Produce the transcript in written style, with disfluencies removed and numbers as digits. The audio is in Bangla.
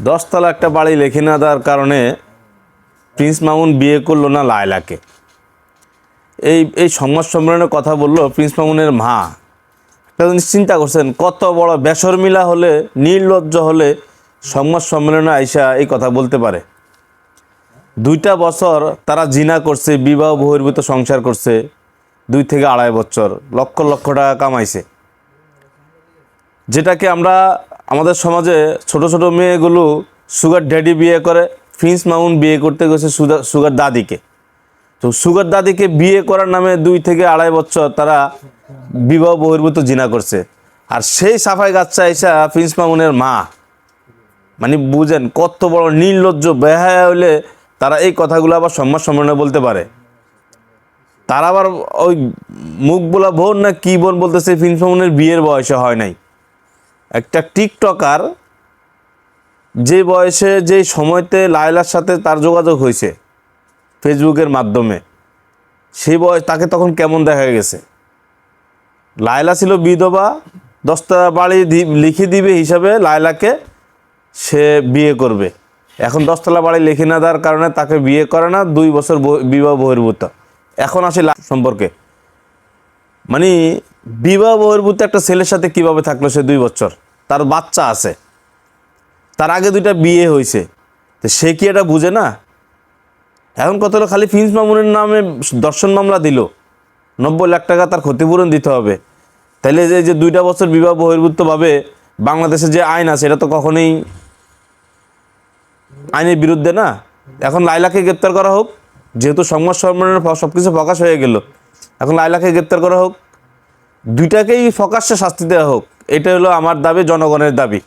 10 তলা একটা বাড়ি লিখে না দেওয়ার কারণে প্রিন্স মামুন বিয়ে করলো না লায়লাকে। এই সংবাদ সম্মেলনে কথা বললো প্রিন্স মামুনের মা। একটা জিনিস চিন্তা করছেন, কত বড় বেশর্মিলা হলে, নির্লজ্জ হলে সংবাদ সম্মেলনে আইসা এই কথা বলতে পারে। 2টা বছর তারা জিনা করছে, বিবাহ বহির্ভূত সংসার করছে, 2 থেকে 2.5 বছর, লক্ষ লক্ষ টাকা কামাইছে। যেটাকে আমরা আমাদের সমাজে ছোট ছোট মেয়েগুলো সুগার ড্যাডি বিয়ে করে, প্রিন্স মামুন বিয়ে করতে গেছে সুগার দাদিকে। তো সুগার দাদিকে বিয়ে করার নামে 2 থেকে 2.5 বছর তারা বিবাহ বহির্ভূত জিনা করছে। আর সেই সাফাই গাচ্ছা এসা প্রিন্স মামুনের মা, মানে বুঝেন কত বড় নির্লজ্জ বেহায়া হলে তারা এই কথাগুলো আবার সংবাদ সম্মেলনে বলতে পারে। তারা আবার ওই মুখ বলা বোন না কি বোন বলতেছে, প্রিন্স মামুনের বিয়ের বয়সে হয় নাই। একটা টিকটকার যে বয়সে যে সময়তে লায়লার সাথে তার যোগাযোগ হয়েছে ফেসবুকের মাধ্যমে, সেই বয়স তাকে তখন কেমন দেখা গেছে। লায়লা ছিল বিধবা, 10টা বাড়ি লিখে দিবে হিসাবে লায়লাকে সে বিয়ে করবে। এখন 10তলা বাড়ি লিখে না দেওয়ার কারণে তাকে বিয়ে করে না, 2 বছর বিবাহ বহির্ভূত। এখন আসে সম্পর্কে, মানে বিবাহ বহির্ভূত একটা ছেলের সাথে কিভাবে থাকলো সে 2 বছর, তার বাচ্চা আছে, তার আগে 2টা বিয়ে হয়েছে, তো সে কি এটা বুঝে না? এখন কত হলো, খালি প্রিন্স মামুনের নামে ধর্ষণ মামলা দিল, 90 লাখ টাকা তার ক্ষতিপূরণ দিতে হবে। তাইলে যে 2টা বছর বিবাহ বহির্ভূতভাবে বাংলাদেশে যে আইন আছে এটা তো কখনোই আইনের বিরুদ্ধে না। এখন লায়লাকে গ্রেপ্তার করা হোক, যেহেতু সংবাদ সম্মেলনের সব কিছু প্রকাশ হয়ে গেল, এখন লায়লাকে গ্রেপ্তার করা হোক, 2টাকেই প্রকাশ্যে শাস্তি দেওয়া হোক। এটা হলো আমার দাবি, জনগণের দাবি।